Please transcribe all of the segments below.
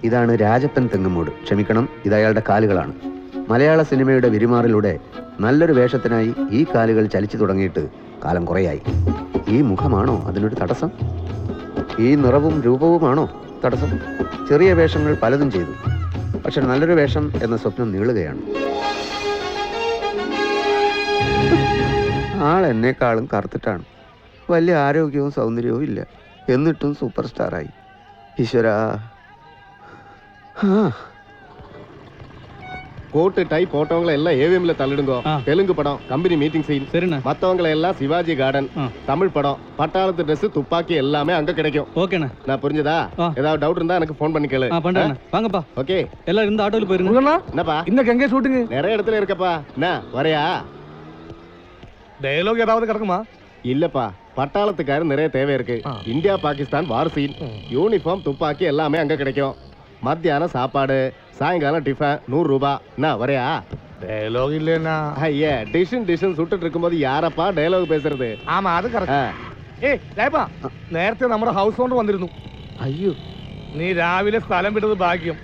ഇതാണ് രാജപ്പൻ തെങ്ങുമൂട്. ക്ഷമിക്കണം, ഇത് അയാളുടെ കാലുകളാണ്. മലയാള സിനിമയുടെ വിരിമാറിലൂടെ നല്ലൊരു വേഷത്തിനായി ഈ കാലുകൾ ചലിച്ചു തുടങ്ങിയിട്ട് കാലം കുറയായി. ഈ മുഖമാണോ അതിനൊരു തടസ്സം? ഈ നിറവും രൂപവുമാണോ തടസ്സം? ചെറിയ വേഷങ്ങൾ പലതും ചെയ്തു, പക്ഷെ നല്ലൊരു വേഷം എന്ന സ്വപ്നം നീളുകയാണ്. ആൾ എന്നെക്കാളും കറുത്തിട്ടാണ്. വലിയ ആരോഗ്യവും സൗന്ദര്യവും ഇല്ല, എന്നിട്ടും സൂപ്പർ സ്റ്റാറായി. ഈശ്വരാ. கோட்டு டை போட்டவங்களை எல்லாம் ஏவிஎம்ல தள்ளிடுங்க. தெலுங்கு படம் கம்பெனி மீட்டிங் சீன், மத்தவங்களை எல்லாம் சிவாஜி கார்டன். தமிழ் படம் பட்டாளத்து ட்ரெஸ் துப்பாக்கி எல்லாமே அங்க கிடைக்கும். ஓகேண்ணா, நான் புரிஞ்சதா? ஏதாவது டவுட் இருந்தா எனக்கு ஃபோன் பண்ணி கேளு. பண்றேன், வாங்கப்பா. ஓகே, எல்லாரும் இந்த ஆட்டோல போயிருங்க. என்னப்பா இன்னைக்கு எங்க ஷூட்டிங்? நிறைய இடத்துல இருக்கப்பா. என்ன வரையா? டயலாக் ஏதாவது கிடக்குமா? இல்லப்பா, பட்டாளத்துக்காரர் நிறைய தேவை இருக்கு. இந்தியா பாகிஸ்தான் வார் சீன், யூனிஃபார்ம் துப்பாக்கி எல்லாமே அங்க கிடைக்கும். மத்தியானம் சாப்பாடு, சாயங்காலம் டிஃபன், 100 ரூபாய். என்ன வரையா? டயலாக் இல்லைன்னா ஐயா, டிஷன் சுட்டுட்டு இருக்கும்போது யாரப்பா டயலாக் பேசுறது? ஆமா, அது കറക്റ്റ്. ഏയ് രായപ്പാ, നേരത്തെ നമ്മുടെ ഹൗസ് ഓണർ വന്നിരുന്നു. അയ്യോ, നീ രാവിലെ സ്ഥലം വിട്ടത് ഭാഗ്യം.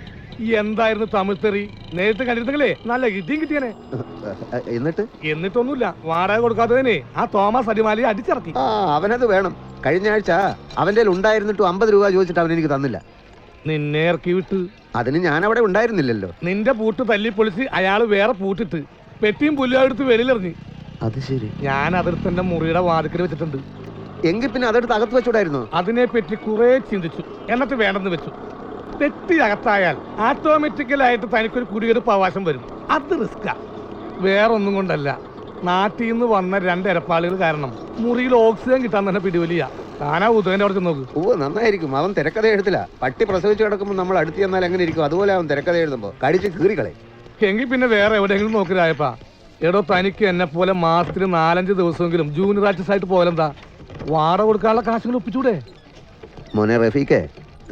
ഈ എന്തായിരുന്നു തമിഴ് തെറി? നേരത്തെ കണ്ടിരുന്നെങ്കിലേ നല്ല ഇടിയും കിട്ടിയനെ. എന്നിട്ടൊന്നുമില്ല, വാടക കൊടുക്കാത്തതിനെ ആ തോമസ് അടിമാലിയെ അടിച്ചിറക്കി. അവനത് വേണം. കഴിഞ്ഞ ആഴ്ച അവന്റെ ഉണ്ടായിരുന്നിട്ടും 50 രൂപ ചോദിച്ചിട്ട് അവൻ എനിക്ക് തന്നില്ല. നിന്നെ ഇറക്കി വിട്ട്. അതിന് ഞാൻ അവിടെ ഉണ്ടായിരുന്നില്ലല്ലോ. നിന്റെ പൂട്ട് തല്ലി പൊളിച്ച് അയാള് വേറെ പൂട്ടിട്ട് പെട്ടിയും പുല്ലും എടുത്ത് വെളിയിലെറിഞ്ഞു. അത് ശരി. ഞാൻ അതെടുത്ത് എന്റെ മുറിയുടെ വാതിക്കൽ വെച്ചിട്ടുണ്ട്. എങ്കിൽ പിന്നെ അതെടുത്ത് അകത്ത് വെച്ചൂടായിരുന്നു? അതിനെ പറ്റി കുറെ ചിന്തിച്ചു, എന്നിട്ട് വേണ്ടെന്ന് വെച്ചു. പെട്ടി അകത്തായാൽ ഓട്ടോമാറ്റിക്കലായിട്ട് തനിക്കൊരു കുടിയെടുപ്പ് അവകാശം വരും. അത് റിസ്കാ, വേറൊന്നും കൊണ്ടല്ല. നാട്ടിൽ നിന്ന് വന്ന 2 ഇരപ്പാളുകൾ കാരണം മുറിയിൽ ഓക്സിജൻ കിട്ടാൻ തന്നെ പിടിവലിയാ. താനാ ഉദയന്റെ അവിടെ നോക്ക്. നന്നായിരിക്കും. അവൻ തിരക്കഥ എഴുതില്ല. പട്ടി പ്രസവിച്ചു കിടക്കുമ്പോൾ നമ്മൾ അടുത്ത് ചെന്നാൽ എങ്ങനെ ഇരിക്കും, അതുപോലെ അവൻ തിരക്കഥ എഴുതുമ്പോ കടിച്ച് കീറികളെ. എങ്കിൽ പിന്നെ വേറെ എവിടെയെങ്കിലും നോക്കിരായപ്പാ. എടോ, തനിക്ക് എന്നെ പോലെ മാസത്തിൽ 4-5 ദിവസമെങ്കിലും ജൂനിയർ ആർട്ടിസ്റ്റ് ആയിട്ട് പോലെന്താ? വാടക കൊടുക്കാനുള്ള കാശുകൾ ഒപ്പിച്ചൂടെ? മോനെ റഫീഖെ,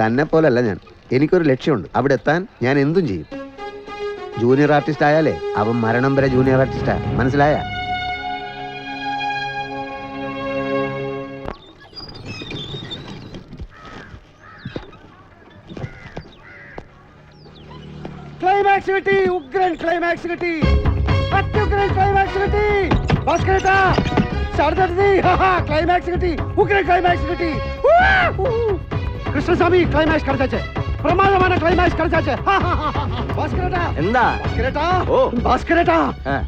തന്നെ പോലല്ല ഞാൻ. എനിക്കൊരു ലക്ഷ്യമുണ്ട്. അവിടെ എത്താൻ ഞാൻ എന്തും ചെയ്യും. ജൂനിയർ ആർട്ടിസ്റ്റ് ആയാലേ അവൻ മരണം വരെ ജൂനിയർ ആർട്ടിസ്റ്റാ. മനസ്സിലായ? ക്ലൈമാക്സ് കിട്ടി, ഉഗ്രൻ ക്ലൈമാക്സ് കിട്ടി, അത്യുഗ്രൻ ക്ലൈമാക്സ് കിട്ടി. ഭാസ്കരേട്ടാ, ക്ലൈമാക്സ് കിട്ടി, ഉഗ്രൻ ക്ലൈമാക്സ് കിട്ടി. കൃഷ്ണസ്വാമി ക്ലൈമാക്സ് കളിച്ചാച്ചേ, പ്രമാദமான ക്ലൈമാക്സ് കളിച്ചാച്ചേ. എന്താ ഭാസ്കരേട്ടാ,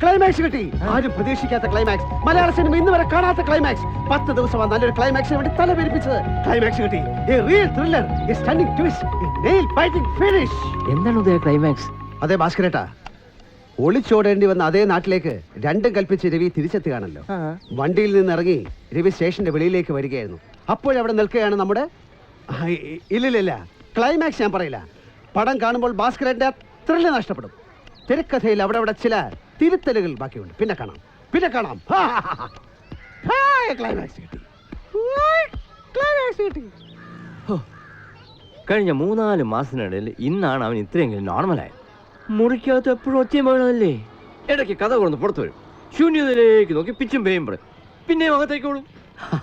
ക്ലൈമാക്സ് കിട്ടി. ആരും പ്രതീക്ഷിക്കാത്ത ക്ലൈമാക്സ്, മലയാള സിനിമ ഇന്ന് വരെ കാണാത്ത ക്ലൈമാക്സ്. 10 ദിവസമാണ് നല്ലൊരു ക്ലൈമാക്സിന് വേണ്ടി തല പെരുപ്പിച്ചത്. ക്ലൈമാക്സ് കിട്ടി. A real thriller, A stunning twist, A nail biting finish. എന്താണ് ക്ലൈമാക്സ്? അതെ ഭാസ്കരേട്ടാ, ഒളിച്ചോടേണ്ടി വന്ന അതേ നാട്ടിലേക്ക് രണ്ടും കൽപ്പിച്ച് രവി തിരിച്ചെത്തുകയാണല്ലോ. വണ്ടിയിൽ നിന്ന് ഇറങ്ങി രവി സ്റ്റേഷന്റെ വെളിയിലേക്ക് വരികയായിരുന്നു. അപ്പോഴവിടെ നിൽക്കുകയാണ് നമ്മുടെ ഇല്ലില്ല, ക്ലൈമാക്സ് ഞാൻ പറയില്ല. പടം കാണുമ്പോൾ ഭാസ്കരന്റെ ത്രില്ല് നഷ്ടപ്പെടും. തിരക്കഥയിൽ അവിടെ ചില തിരുത്തലുകൾ ബാക്കിയുണ്ട്. പിന്നെ കാണാം. ക്ലൈമാക്സ് കിട്ടി. കഴിഞ്ഞ 3-4 മാസത്തിനിടയിൽ ഇന്നാണ് അവൻ ഇത്രയെങ്കിലും നോർമലായത്. മുറിക്കകത്ത് എപ്പോഴും ഒച്ചയും വേണമല്ലേ. ഇടയ്ക്ക് കഥ കൊണ്ടു പുറത്തു വരും, ശൂന്യതയിലേക്ക് നോക്കി പിച്ചും പേയുമ്പോഴേ പിന്നെയും അകത്തേക്കോളും.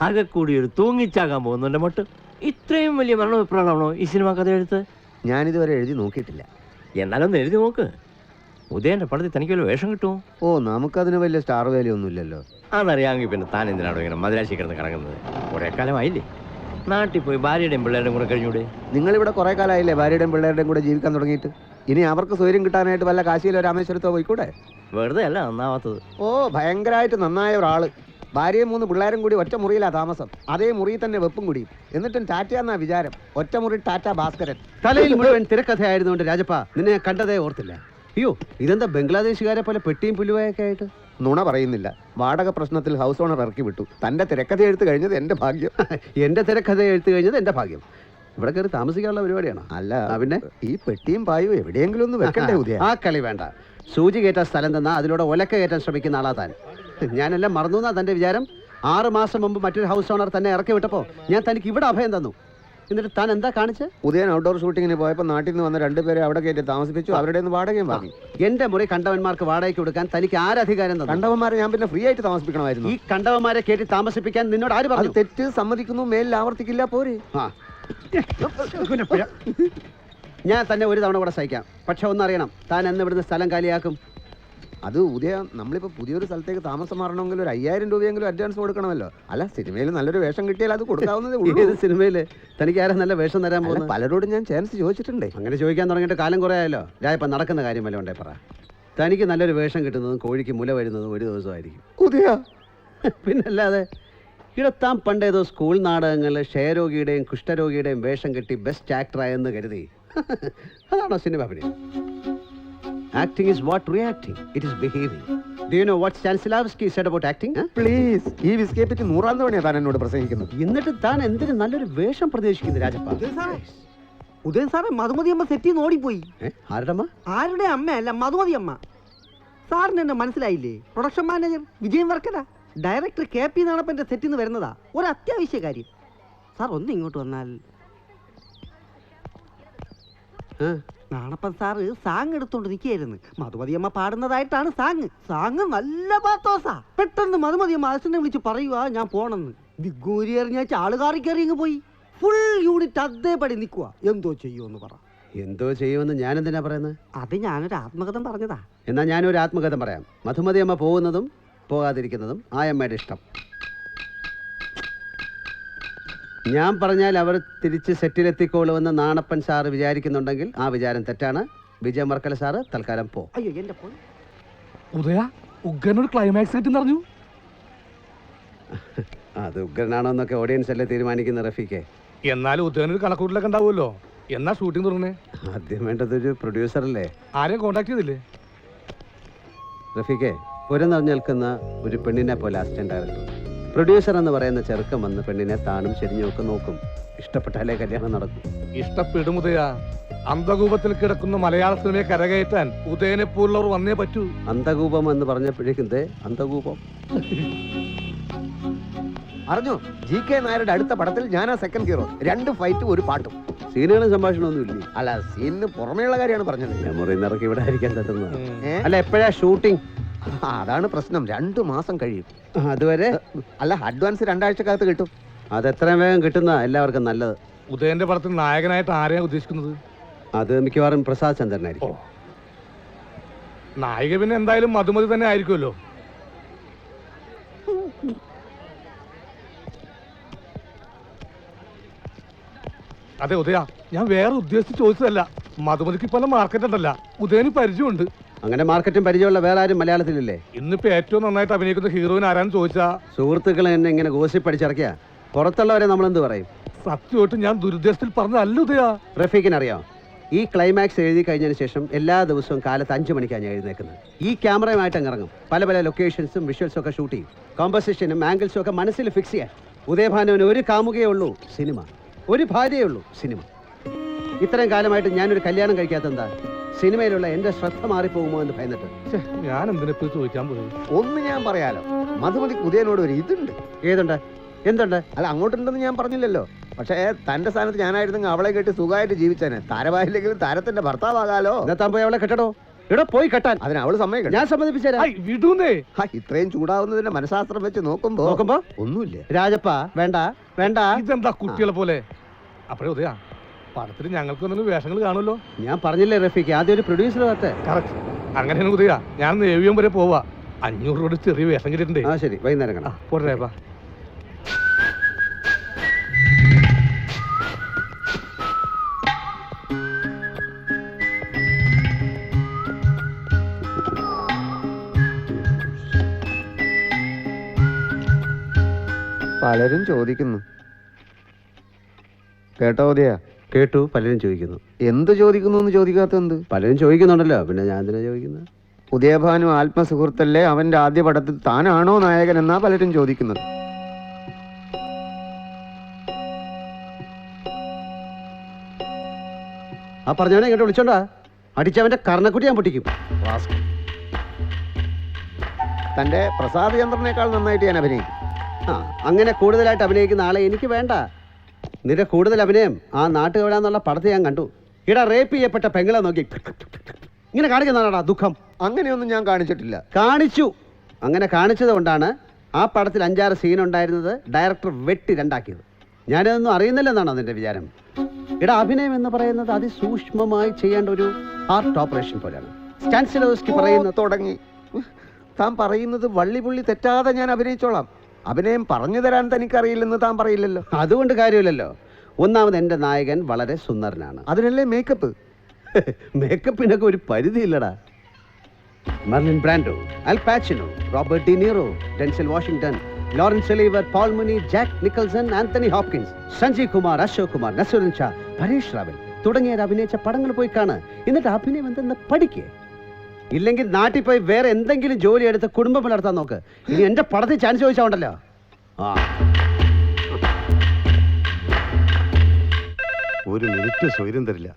ആകെ കൂടി ഒരു തൂങ്ങിച്ചാകാൻ പോകുന്നുണ്ട് മട്ട്. ഇത്രയും വലിയ മരണവിപ്രാളാണോ ഈ സിനിമ കഥ എഴുത്ത്? ഞാനിതുവരെ എഴുതി നോക്കിയിട്ടില്ല. എന്നാലൊന്ന് എഴുതി നോക്ക്. ഉദയന്റെ പടത്തിൽ തനിക്ക് വല്ല വേഷം കിട്ടുമോ? നമുക്കതിന് വലിയ സ്റ്റാർ വാല്യൊന്നും ഇല്ലല്ലോ. അതറിയാമെങ്കിൽ പിന്നെ താൻ എന്തിനാണോ ഇങ്ങനെ മദ്രാശി കിടന്ന് കറങ്ങുന്നത്? കുറെ കാലമായില്ലേ നാട്ടിൽ പോയി ഭാര്യയുടെയും പിള്ളേരുടെയും കൂടെ കഴിഞ്ഞൂടെ? നിങ്ങളിവിടെ കുറെ കാലമായില്ലേ ഭാര്യയുടെയും പിള്ളേരുടെയും കൂടെ ജീവിക്കാൻ തുടങ്ങിയിട്ട്? ഇനി അവർക്ക് സൗകര്യം കിട്ടാനായിട്ട് വല്ല കാശിയിലോ രാമേശ്വരത്തോ പോയിക്കൂടെ? വെറുതെ അല്ല നന്നാവാത്തത്. ഭയങ്കരമായിട്ട് നന്നായ ഒരാള്. ഭാര്യയും 3 പിള്ളേരും കൂടി ഒറ്റ മുറിയിലാ താമസം. അതേ മുറിയിൽ തന്നെ വെപ്പും കൂടിയും. എന്നിട്ടും ടാറ്റയെന്നാ വിചാരം. ഒറ്റ മുറി ടാറ്റ ഭാസ്കരൻ. തലയിൽ മുഴുവൻ തിരക്കഥയായിരുന്നുകൊണ്ട് രാജപ്പ നിന്നെ കണ്ടതേ ഓർത്തില്ല. അയ്യോ, ഇതെന്താ ബംഗ്ലാദേശുകാരെ പോലെ പെട്ടിയും പുല്ലുവായൊക്കെ ആയിട്ട്? നുണ പറയുന്നില്ല. വാടക പ്രശ്നത്തിൽ ഹൗസ് ഓണർ ഇറക്കി വിട്ടു. തന്റെ തിരക്കഥ എഴുത്ത് കഴിഞ്ഞത് എന്റെ ഭാഗ്യം. എന്റെ തിരക്കഥ എഴുത്ത് കഴിഞ്ഞത് എന്റെ ഭാഗ്യം. ഇവിടെ കയറി താമസിക്കാനുള്ള പരിപാടിയാണ്. അല്ല പിന്നെ ഈ പെട്ടിയും പായും എവിടെയെങ്കിലും ഒന്ന് വെക്കണ്ടേ? ആ കളി വേണ്ട. സൂചി കയറ്റാൻ സ്ഥലം തന്നാ അതിലൂടെ ഒലക്ക കയറ്റാൻ ശ്രമിക്കുന്ന ആളാ താൻ. ഞാനെല്ലാം മറന്നു എന്നാ തന്റെ വിചാരം? 6 മാസം മുമ്പ് മറ്റൊരു ഹൗസ് ഓണർ തന്നെ ഇറക്കി വിട്ടപ്പോ ഞാൻ തനിക്ക് ഇവിടെ അഭയം തന്നു. എന്നിട്ട് താൻ എന്താ കാണിച്ച്? ഉദയൻ ഔട്ട്ഡോർ ഷൂട്ടിങ്ങിന് പോയപ്പോൾ നാട്ടിൽ നിന്ന് വന്ന 2 പേരെ അവിടെ കയറ്റി താമസിപ്പിച്ചു. അവരുടെ വാടകയും വാങ്ങി. എന്റെ മുറി കണ്ടവന്മാർക്ക് വാടകയ്ക്ക് കൊടുക്കാൻ തനിക്ക് ആരധികാരം തന്നു? കണ്ടവന്മാരെ ഞാൻ പിന്നെ ഫ്രീ ആയിട്ട് താമസിപ്പിക്കണമായിരുന്നു. ഈ കണ്ടവന്മാരെ കയറ്റി താമസിപ്പിക്കാൻ നിന്നോട് ആര് പറഞ്ഞു? തെറ്റ് സമ്മതിക്കുന്നു, മേലിൽ ആവർത്തിക്കില്ല. പോരെ. ഞാൻ തന്നെ ഒരു തവണ കൂടെ സഹിക്കാം. പക്ഷെ ഒന്നറിയണം, താൻ എന്ന് ഇവിടുന്ന് സ്ഥലം കാലിയാക്കും. അത് ഉദയ, നമ്മളിപ്പോൾ പുതിയൊരു സ്ഥലത്തേക്ക് താമസം മാറണമെങ്കിൽ ഒരു 5000 രൂപയെങ്കിലും അഡ്വാൻസ് കൊടുക്കണമല്ലോ. അല്ല, സിനിമയിൽ നല്ലൊരു വേഷം കിട്ടിയാൽ അത് കൊടുക്കാവുന്നതേ ഉള്ളൂ. ഏത് സിനിമയിൽ തനിക്ക് ആരാ നല്ല വേഷം തരാൻ അല്ല, പോകുന്നത്? പലരോടും ഞാൻ ചാൻസ് ചോദിച്ചിട്ടുണ്ടേ. അങ്ങനെ ചോദിക്കാൻ തുടങ്ങിയിട്ട് കാലം കുറേ ആയല്ലോ. ഇപ്പം നടക്കുന്ന കാര്യമല്ല ഉണ്ടേ പറ. തനിക്ക് നല്ലൊരു വേഷം കിട്ടുന്നതും കോഴിക്ക് മുല വരുന്നതും ഒരു ദിവസമായിരിക്കും. ഉദയ, പിന്നല്ലാതെ ഇവിടെ താൻ പണ്ടേതോ സ്കൂൾ നാടകങ്ങളിൽ ക്ഷയരോഗിയുടെയും കുഷ്ഠരോഗിയുടെയും വേഷം കെട്ടി ബെസ്റ്റ് ആക്ടറായെന്ന് കരുതി അതാണോ സിനിമ അഭിനയം? Acting is what reacting, it is behaving. Do you know what Stanislavski said about acting? Please, ഈ വിസ്കയെ പറ്റി 100ാം തവണയാണ് താൻ എന്നോട് പ്രസംഗിക്കുന്നത്. എന്നിട്ട് താൻ എന്തിന് നല്ലൊരു വേഷം പ്രതീക്ഷിക്കുന്നു രാജപ്പ? ഉദയൻ സാറേ, മധുമതി അമ്മ സെറ്റിൽ നിന്ന് ഓടിപ്പോയി. ആരുടമ്മ? ആരുടെ അമ്മയല്ല, മധുമതി അമ്മ. സാറിന് എന്നെ മനസ്സിലായില്ലേ? Production manager Vijayan Varkala, director KP നാണപ്പന്റെ സെറ്റിൽ നിന്ന് വരുന്നതാ. ഒരു അത്യാവശ്യ കാര്യം. സാർ ഒന്ന് ഇങ്ങോട്ട് വന്നാൽ. നാണപ്പൻ സാറ് സാങ് എടുത്തോണ്ട് നിൽക്കുകയായിരുന്നു. മധുമതി അമ്മ പാടുന്നതായിട്ടാണ് സാങ് നല്ല പാത്തോസാ. പെട്ടെന്ന് മധുമതി അമ്മ അച്ഛനെ വിളിച്ച് പറയുക ഞാൻ പോണെന്ന്. ദിഗൂരി എറിഞ്ഞാൽ ആളുകാറി കയറി ഇങ്ങ് പോയി. ഫുൾ യൂണിറ്റ് അതേപടി നിൽക്കുക. എന്തോ ചെയ്യുമെന്ന് പറ. എന്തോ ചെയ്യുമെന്ന് ഞാൻ എന്തിനാ പറയുന്നത്? അത് ഞാനൊരു ആത്മകഥം പറഞ്ഞതാ. എന്നാൽ ഞാനൊരു ആത്മകഥം പറയാം. മധുമതി അമ്മ പോകുന്നതും പോകാതിരിക്കുന്നതും ആ അമ്മയുടെ ഇഷ്ടം. ഞാൻ പറഞ്ഞാൽ അവർ തിരിച്ച് സെറ്റിലെത്തിക്കോളുമെന്ന് നാണപ്പൻ സാറ് വിചാരിക്കുന്നുണ്ടെങ്കിൽ ആ വിചാരം തെറ്റാണ്. വിജയൻ വർക്കല സാറ് തൽക്കാലം പോ. അയ്യോ എന്റെ പോയി. ഉദയ, ഉഗ്രനൊരു ക്ലൈമാക്സ് കിട്ടും പറഞ്ഞു. അത് ഉഗ്രനാണോ എന്നൊക്കെ ഓഡിയൻസ് അല്ലേ തീരുമാനിക്കുന്ന റഫീഖെ. എന്നാലും ഉദയനൊരു കണക്കൂട്ടിലൊക്കെ ഉണ്ടാവുമല്ലോ. എന്നാ ഷൂട്ടിംഗ് തുടങ്ങണേ? ആദ്യം വേണ്ടതൊരു പ്രൊഡ്യൂസറല്ലേ. ആരെയും കോണ്ടാക്ട് ചെയ്തില്ലേ? റഫീഖെ, പുരന്നു നിൽക്കുന്ന ഒരു പെണ്ണിനെ പോലെ അസിസ്റ്റന്റ് ഡയറക്ടർ. പ്രൊഡ്യൂസർ എന്ന് പറയുന്ന ചെറുക്കം വന്ന് പെണ്ണിനെ താണും ചെരിഞ്ഞുമൊക്കെ നോക്കും. ഇഷ്ടപ്പെട്ടാലേ കല്യാണം നടക്കും. ഇഷ്ടപ്പെടും ഉദയ. അന്ധകൂപത്തിൽ കിടക്കുന്ന മലയാള സിനിമയെ കരകയറ്റാൻ ഉദയനെ പോലുള്ളവർ വന്നേ പറ്റൂ. അന്ധകൂപം എന്ന് പറഞ്ഞപ്പോഴേക്കും അന്ധകൂപം അറിഞ്ഞു, GK നായരുടെ അടുത്ത പടത്തിൽ ഞാനാ സെക്കൻഡ് ഹീറോ. 2 ഫൈറ്റും 1 പാട്ടും. സീനുകളും സംഭാഷണമൊന്നും ഇല്ലേ? അല്ല, സീനിന് പുറമേയുള്ള കാര്യമാണ് പറഞ്ഞത്. മെമ്മറി നിറക്കി ഇവിടെ ആയിരിക്കാൻ തട്ടുന്നത്. ഏ? അല്ല, എപ്പോഴാ ഷൂട്ടിംഗ്? അതാണ് പ്രശ്നം. 2 മാസം കഴിയും. അതുവരെ അല്ല, അഡ്വാൻസ് 2 ആഴ്ചക്കകത്ത് കിട്ടും. അത് എത്രയും വേഗം കിട്ടുന്ന എല്ലാവർക്കും നല്ലത്. ഉദയന്റെ പടത്തിൽ നായകനായിട്ട് ആരെയാണ് ഉദ്ദേശിക്കുന്നത്? അത് മിക്കവാറും പ്രസാദ് ചന്ദ്രനായിരിക്കും. നായിക പിന്നെ എന്തായാലും മധുമതി തന്നെ ആയിരിക്കുമല്ലോ. അതെ ഉദയ, ഞാൻ വേറെ ഉദ്ദേശിച്ച് ചോദിച്ചതല്ല. മധുമതിക്ക് പല മാർക്കറ്റ് ഉണ്ടല്ല, ഉദയന് പരിചയമുണ്ട്. അങ്ങനെ മാർക്കറ്റും പരിചയമുള്ള വേറെ ആരും മലയാളത്തിലില്ലേ? ഇന്നിപ്പോ ഏറ്റവും നന്നായിട്ട് അഭിനയിക്കുന്ന ഹീറോയിൻ ആരാന്ന് ചോദിച്ചാ സുഹൃത്തുക്കളെ എന്നെ ഇങ്ങനെ ഗോസിപ്പ് പഠിച്ചിറക്കിയ പുറത്തുള്ളവരെ നമ്മളെന്ത് പറയും? സത്യമായിട്ട് ഞാൻ ദുരുദ്ദേശത്തിൽ പറഞ്ഞതല്ല ഉദയ. റഫീഖിനറിയാം, ഈ ക്ലൈമാക്സ് എഴുതി കഴിഞ്ഞതിന് ശേഷം എല്ലാ ദിവസവും കാലത്ത് 5 മണിക്കാണ് ഞാൻ എഴുന്നേക്കുന്നത്. ഈ ക്യാമറയുമായിട്ട് അങ്ങ് ഇറങ്ങും. പല ലൊക്കേഷൻസും വിഷ്വൽസും ഒക്കെ ഷൂട്ട് ചെയ്യും. കോമ്പസിഷനും ആംഗിൾസും ഒക്കെ മനസ്സിൽ ഫിക്സ് ചെയ്യാൻ. ഉദയഭാനുവിന് ഒരു കാമുകയേ ഉള്ളൂ, സിനിമ. ഒരു ഭാര്യയേ ഉള്ളൂ, സിനിമ. ഇത്രയും കാലമായിട്ട് ഞാനൊരു കല്യാണം കഴിക്കാത്തെന്താ? സിനിമയിലുള്ള എന്റെ ശ്രദ്ധ മാറിപ്പോകുമോ എന്ന് ഭയന്നിട്ട്. ഞാൻ എന്തിനെപ്പോ ചോദിക്കാൻ പോയി? ഒന്ന് ഞാൻ പറയാലോ, മധുമതി ഉദയനോട് ഒരു ഇതുണ്ട്. ഏതുണ്ട്? എന്തുണ്ട്? അല്ല, അങ്ങോട്ടുണ്ടെന്ന് ഞാൻ പറഞ്ഞില്ലല്ലോ. പക്ഷേ തന്റെ സ്ഥാനത്ത് ഞാനായിരുന്നെങ്കിൽ അവളെ കെട്ടി സുഖമായിട്ട് ജീവിച്ചേനെ. താരമായില്ലെങ്കിലും താരത്തിന്റെ ഭർത്താവാകാലോ. താൻ പോയി അവളെ കെട്ടടോ. ഇവിടെ പോയി കെട്ടാൻ അതിന് അവള് സമ്മതിക്കണം. ഞാൻ സമ്മതിപ്പിച്ചേരാ. വിടൂന്നേ. ഇത്രയും ചൂടാവുന്നതിന്റെ മനഃശാസ്ത്രം വെച്ച് നോക്കുമ്പോ ഒന്നുമില്ല. രാജപ്പ, വേണ്ട വേണ്ട. ഇതെന്താ കുട്ടികളെ പോലെ? അപ്പഴേ ഉദയ, പടത്തിൽ ഞങ്ങൾക്ക് വേഷങ്ങൾ കാണുമല്ലോ. ഞാൻ പറഞ്ഞില്ലേ റഫീഖ്, ആദ്യം ഒരു പ്രൊഡ്യൂസർ കത്ത്. കറക്റ്റ്. അങ്ങനെയാണ് ഉദയ. ഞാൻ നേവിയം വരെ പോവാ. 500 രൂപയുടെ ചെറിയ വേഷം കിട്ടിയിട്ടുണ്ട്. ആ ശരി, വൈകുന്നേരം കാണാം. പോട്ടേപ്പാ. പലരും ചോദിക്കുന്നു. കേട്ടോ ഉദയ? കേട്ടു. പലരും ചോദിക്കുന്നു. എന്ത് ചോദിക്കുന്നു എന്ന് ചോദിക്കാത്ത എന്ത്? പലരും ചോദിക്കുന്നുണ്ടല്ലോ, പിന്നെ ഞാൻ എന്തിനാ ചോദിക്കുന്നത്? ഉദയഭാനു ആത്മസുഹൃത്തല്ലേ, അവന്റെ ആദ്യ പടത്തിൽ താനാണോ നായകൻ എന്നാ പലരും ചോദിക്കുന്നത്. ആ പറഞ്ഞവനെ ഇങ്ങോട്ട് വിളിച്ചോണ്ടാ, അടിച്ചവന്റെ കർണക്കുട്ടി ഞാൻ പൊട്ടിക്കും. തന്റെ പ്രസാദ് ചന്ദ്രനേക്കാൾ നന്നായിട്ട് ഞാൻ അഭിനയിക്കും. ആ, അങ്ങനെ കൂടുതലായിട്ട് അഭിനയിക്കുന്ന ആളെ എനിക്ക് വേണ്ട. നിന്റെ കൂടുതൽ അഭിനയം ആ നാട്ടുകവിടാന്നുള്ള പടത്തിൽ ഞാൻ കണ്ടു. ഇവിടെ റേപ്പ് ചെയ്യപ്പെട്ട പെങ്ങളെ നോക്കി ഇങ്ങനെ കാണിക്കുന്നതാണാ ദുഃഖം. അങ്ങനെയൊന്നും ഞാൻ കാണിച്ചിട്ടില്ല. കാണിച്ചു. അങ്ങനെ കാണിച്ചത് കൊണ്ടാണ് ആ പടത്തിൽ 5-6 സീൻ ഉണ്ടായിരുന്നത് ഡയറക്ടർ വെട്ടി 2 ആക്കിയത്. ഞാനതൊന്നും അറിയുന്നില്ലെന്നാണോ നിന്റെ വിചാരം? എടാ, അഭിനയം എന്ന് പറയുന്നത് അതിസൂക്ഷ്മമായി ചെയ്യേണ്ട ഒരു ഹാർട്ട് ഓപ്പറേഷൻ പോലെയാണ്. സ്റ്റാൻസിലോസ്കി പറയുന്നത് തുടങ്ങി. താൻ പറയുന്നത് വള്ളി പുള്ളി തെറ്റാതെ ഞാൻ അഭിനയിച്ചോളാം. അഭിനയം പറഞ്ഞു തരാൻ തനിക്കറിയില്ലെന്ന് താൻ പറയില്ലല്ലോ. അതുകൊണ്ട് കാര്യമില്ലല്ലോ. ഒന്നാമത് എൻ്റെ നായകൻ വളരെ സുന്ദരനാണ്. അതിനല്ലേ മേക്കപ്പ്. മേക്കപ്പിനൊക്കെ ഒരു പരിധിയില്ലടാ. Marlon Brando, Al Pacino, Robert De Niro, Denzel Washington, Laurence Olivier, Paul Muni, Jack Nicholson, Anthony Hopkins, Sanjay Kumar, Ashok Kumar, Naseeruddin Shah, Paresh Rawal തുടങ്ങിയവർ അഭിനയിച്ച പടങ്ങൾ പോയി കാണ്. എന്നിട്ട് അഭിനയം എന്തെന്ന് പഠിക്കേ. ഇല്ലെങ്കിൽ നാട്ടിൽ പോയി വേറെ എന്തെങ്കിലും ജോലി എടുത്ത് കുടുംബം പുലർത്താൻ നോക്ക്. ഇനി എൻ്റെ പടത്തിൽ ചാൻസ് ചോദിച്ചാണ്ടല്ലോ. ആ, ഒരു മിനിറ്റ് സ്വൈര്യം തരില്ല.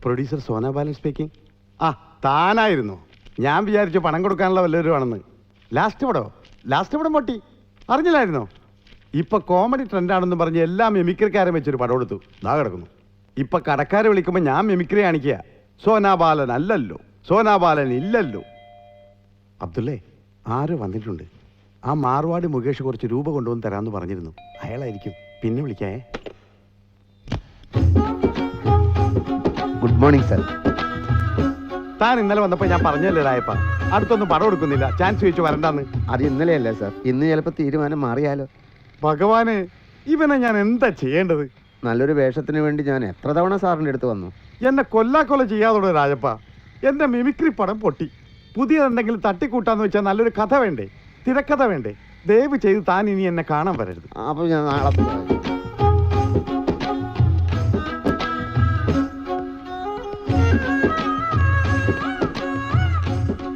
Producer Sonabalan speaking. ആ, താനായിരുന്നു. ഞാൻ വിചാരിച്ചു പണം കൊടുക്കാനുള്ള വല്ലവരും ആണെന്ന്. ലാസ്റ്റ് പടം പൊട്ടി, അറിഞ്ഞില്ലായിരുന്നോ? ഇപ്പൊ കോമഡി ട്രെൻഡാണെന്ന് പറഞ്ഞ് എല്ലാ മെമിക്രിക്കാരും വെച്ചൊരു പടം എടുത്തു. ദാ കിടക്കുന്നു. ഇപ്പൊ കടക്കാരെ വിളിക്കുമ്പോൾ ഞാൻ മെമിക്രി കാണിക്കുക. സോനാബാലൻ അല്ലല്ലോ, സോനാബാലൻ ഇല്ലല്ലോ. അബ്ദുള്ളേ, ആരോ വന്നിട്ടുണ്ട്. ആ മാർവാടി മുകേഷ് കുറച്ച് രൂപ കൊണ്ടുവന്ന് തരാമെന്ന് പറഞ്ഞിരുന്നു. അയാളായിരിക്കും. പിന്നെ വിളിക്കേ. Good morning sir. താൻ ഇന്നലെ വന്നപ്പോൾ ഞാൻ പറഞ്ഞല്ലേ രായപ്പ, അടുത്തൊന്നും പടം എടുക്കുന്നില്ല, ചാൻസ് ചോദിച്ചു വരണ്ടെന്ന്. അത് ഇന്നലെയല്ലേ സർ? ഇന്ന് ചിലപ്പോൾ തീരുമാനം മാറിയാലോ. ഭഗവാനെ, ഇവനെ ഞാൻ എന്താ ചെയ്യേണ്ടത്? നല്ലൊരു വേഷത്തിന് വേണ്ടി ഞാൻ എത്ര തവണ സാറിൻ്റെ അടുത്ത് വന്നു. എന്നെ കൊല്ലാക്കൊല ചെയ്യാതോടെ രാജപ്പ. എന്റെ മിമിക്രി പടം പൊട്ടി. പുതിയതെന്തെങ്കിലും തട്ടിക്കൂട്ടാന്ന് വെച്ചാൽ നല്ലൊരു കഥ വേണ്ടേ, തിരക്കഥ വേണ്ടേ? ദയവ് ചെയ്ത് താൻ ഇനി എന്നെ കാണാൻ വരരുത്. അപ്പോൾ ഞാൻ നാളെ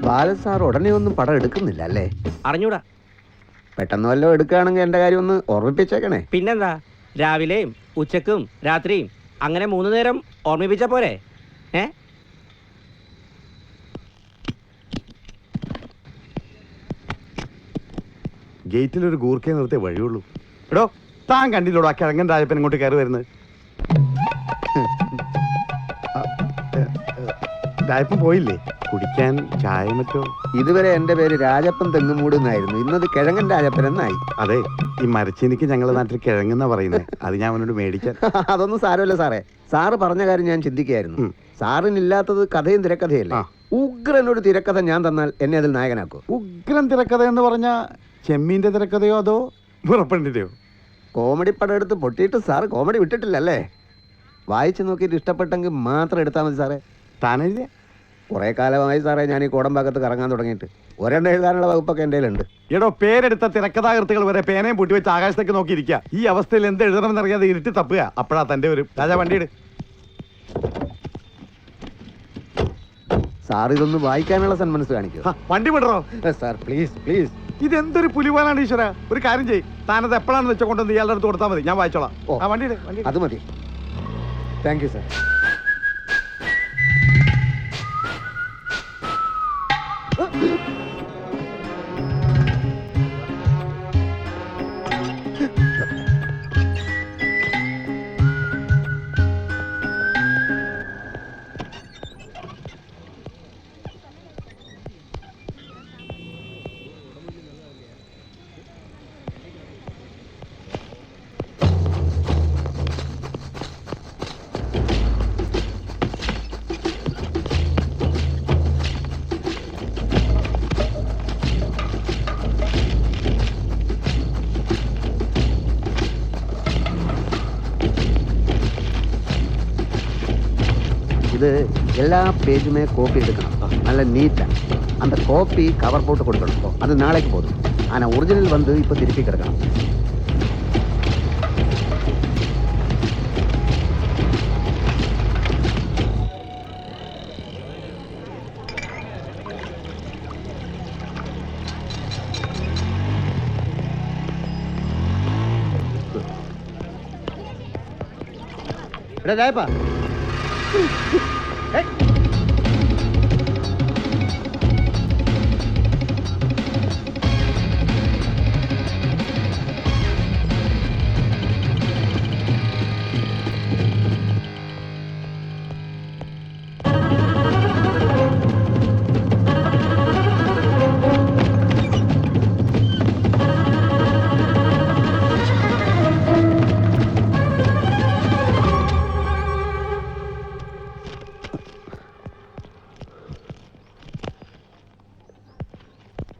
ബാലൻ സാർ ഉടനെ ഒന്നും പടം എടുക്കുന്നില്ല അല്ലേ? അറിഞ്ഞൂടാ. പെട്ടെന്ന് വല്ലതും എടുക്കുകയാണെങ്കിൽ എൻ്റെ കാര്യം ഒന്ന് ഓർമ്മിപ്പിച്ചേക്കണേ. പിന്നെന്താ, രാവിലെയും ഉച്ചക്കും രാത്രിയും അങ്ങനെ 3 നേരം ഓർമ്മിപ്പിച്ച പോരെ? ഗേറ്റിലൊരു ഗൂർക്കയെ നിർത്തിയ വഴിയുള്ളൂ. എടോ, താൻ കണ്ടില്ലോടോ ആ കിഴങ്ങൻ രാജപ്പൻ ഇങ്ങോട്ട് കയറി വരുന്നത്? രാജപ്പൻ പോയില്ലേ? കുടിക്കാൻ ചായ മറ്റോ? ഇതുവരെ എൻ്റെ പേര് രാജപ്പൻ തെങ്ങുമൂട് എന്നായിരുന്നു. ഇന്നത് കിഴങ്ങൻ രാജപ്പൻ എന്നായി. അതെ, ഈ മരച്ചീനിക്ക് ഞങ്ങളുടെ നാട്ടിൽ കിഴങ്ങെന്നാ പറയുന്നത്. അത് ഞാൻ അവനോട് മേടിക്കാൻ. അതൊന്നും സാരമല്ല സാറേ. സാറ് പറഞ്ഞ കാര്യം ഞാൻ ചിന്തിക്കുകയായിരുന്നു. സാറിനില്ലാത്തത് കഥയും തിരക്കഥയല്ലേ? ഉഗ്രനൊരു തിരക്കഥ ഞാൻ തന്നാൽ എന്നെ അതിൽ നായകനാക്കൂ. ഉഗ്രൻ തിരക്കഥ എന്ന് പറഞ്ഞ ചെമ്മീന്റെ തിരക്കഥയോ അതോ പുറപ്പെട്ടിന്റെയോ? കോമഡി പടം എടുത്ത് പൊട്ടിയിട്ട് സാറ് കോമഡി വിട്ടിട്ടില്ലല്ലേ? വായിച്ചു നോക്കിയിട്ട് ഇഷ്ടപ്പെട്ടെങ്കിൽ മാത്രം എടുത്താൽ മതി സാറേ. താനെഴുതിയ? കുറേ കാലമായി സാറേ ഞാൻ ഈ കോടമ്പാക്കത്ത് കറങ്ങാൻ തുടങ്ങിയിട്ട്. ഒരെണ്ണം എഴുതാനുള്ള വകുപ്പൊക്കെ എൻ്റെ കയ്യിലുണ്ട്. എടോ, പേരെടുത്ത തിരക്കഥാകൃത്തുകൾ വരെ പേനയും പൂട്ടി വെച്ച് ആകാശത്തേക്ക് നോക്കിയിരിക്കുക. ഈ അവസ്ഥയിൽ എന്ത് എഴുതണമെന്നറിയാതെ ഇരുട്ടി തപ്പുക. അപ്പോഴാ തൻ്റെ വരും. രാജാ, വണ്ടിയിട്. സാർ ഇതൊന്ന് വായിക്കാനുള്ള സന്മനസ് കാണിക്കും. വണ്ടി വിടറോ സാർ, പ്ലീസ് പ്ലീസ്. ഇതെന്തൊരു പുലിവാലാണ് ഈശ്വര. ഒരു കാര്യം ചെയ്യ്, താനത് എപ്പോഴാണെന്ന് വെച്ചാൽ കൊണ്ടുവന്ന് ഇയാളുടെ അടുത്ത് കൊടുത്താൽ മതി. ഞാൻ വായിച്ചോളാം. ആ, വണ്ടിയിട്. അത് മതി. Thank you sir. இது எல்லா பேஜுமே காப்பி எடுக்கணும். நல்ல நீட்டாக அந்த காப்பி கவர் போட்டு கொடுக்கணும். அது நாளைக்கு போதும். ஆனால் ஒரிஜினல் வந்து இப்போ திருப்பி கிடக்கணும். രായപ്പാ,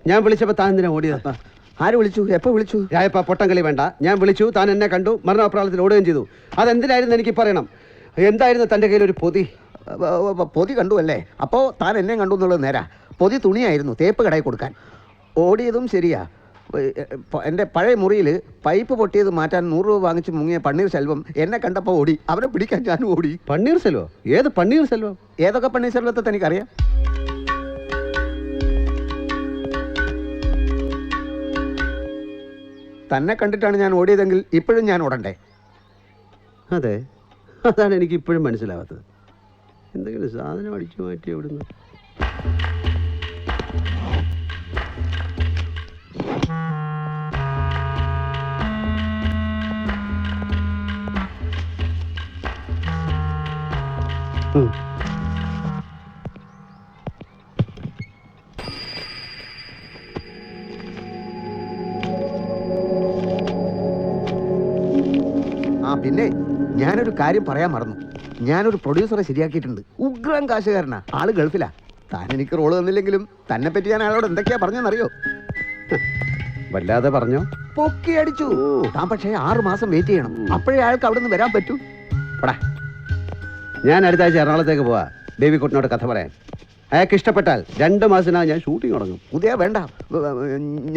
ഞാൻ വിളിച്ചപ്പോൾ താൻ എന്തിനാ ഓടിയത്? ആര് വിളിച്ചു? എപ്പോ വിളിച്ചു? രായപ്പ പൊട്ടംകളി വേണ്ട. ഞാൻ വിളിച്ചു, താൻ എന്നെ കണ്ടു, മരണപ്രാളത്തിൽ ഓടുകയും ചെയ്തു. അതെന്തിനായിരുന്നു എനിക്ക് പറയണം. എന്തായിരുന്നു തൻ്റെ കയ്യിൽ ഒരു പൊതി? പൊതി കണ്ടു അല്ലേ? അപ്പോ താൻ എന്നെ കണ്ടു എന്നുള്ളത് നേരാ. പൊതി തുണിയായിരുന്നു, തേപ്പ് കടയിൽ കൊടുക്കാൻ. ഓടിയതും ശരിയാ. എൻ്റെ പഴയ മുറിയിൽ പൈപ്പ് പൊട്ടിയത് മാറ്റാൻ 100 രൂപ വാങ്ങിച്ച് മുങ്ങിയ പണ്ണീർ സെൽവം എന്നെ കണ്ടപ്പോൾ ഓടി. അവനെ പിടിക്കാൻ ഞാനും ഓടി. പണ്ണീർ സെൽവം? ഏത് പണ്ണീർ സെൽവം? ഏതൊക്കെ പണ്ണീർ സെൽവത്തെ തനിക്കറിയാം? തന്നെ കണ്ടിട്ടാണ് ഞാൻ ഓടിയതെങ്കിൽ ഇപ്പോഴും ഞാൻ ഓടണ്ടേ? അതെ, അതാണ് എനിക്ക് ഇപ്പോഴും മനസ്സിലാവാത്തത്. എന്തെങ്കിലും സാധനം അടിച്ചു മാറ്റി എവിടുന്ന്? ആ പിന്നെ ഞാനൊരു കാര്യം പറയാൻ മറന്നു. ഞാനൊരു പ്രൊഡ്യൂസറെ ശരിയാക്കിയിട്ടുണ്ട്. ഉഗ്രം കാശുകാരനാ. ആള് ഗൾഫിലാ. താൻ എനിക്ക് റോള് തന്നില്ലെങ്കിലും തന്നെ പറ്റി ഞാൻ അയാളോട് എന്തൊക്കെയാ പറഞ്ഞെന്നറിയോ? വല്ലാതെ പറഞ്ഞോ? പൊക്കി അടിച്ചു. താൻ പക്ഷേ 6 മാസം വെയിറ്റ് ചെയ്യണം. അപ്പോഴേ അയാൾക്ക് അവിടെ നിന്ന് വരാൻ പറ്റൂ. പടാ, ഞാൻ അടുത്ത ആഴ്ച എറണാകുളത്തേക്ക് പോവാ ബേബിക്കുട്ടനോട് കഥ പറയാൻ. അയാൾക്ക് ഇഷ്ടപ്പെട്ടാൽ 2 മാസത്തിനകം ഞാൻ ഷൂട്ടിംഗ് തുടങ്ങും. ഉദയ വേണ്ട,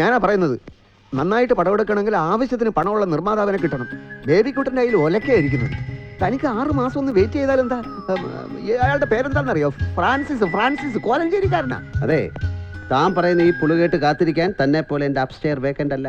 ഞാനാ പറയുന്നത്. നന്നായിട്ട് പടമെടുക്കണമെങ്കിൽ ആവശ്യത്തിന് പണമുള്ള നിർമ്മാതാവിനെ കിട്ടണം. ബേബിക്കുട്ടൻ്റെ കയ്യിൽ ഒലക്കയായിരിക്കുന്നത്. തനിക്ക് 6 മാസം ഒന്ന് വെയിറ്റ് ചെയ്താൽ എന്താ? അയാളുടെ പേരെന്താണെന്നറിയോ? ഫ്രാൻസിസ് കോലഞ്ചേരിക്കാരനാ. അതെ, താൻ പറയുന്ന ഈ പുളുകേട്ട് കാത്തിരിക്കാൻ തന്നെ പോലെ എൻ്റെ അപ്സ്റ്റെയർ വേക്കൻ്റ് അല്ല.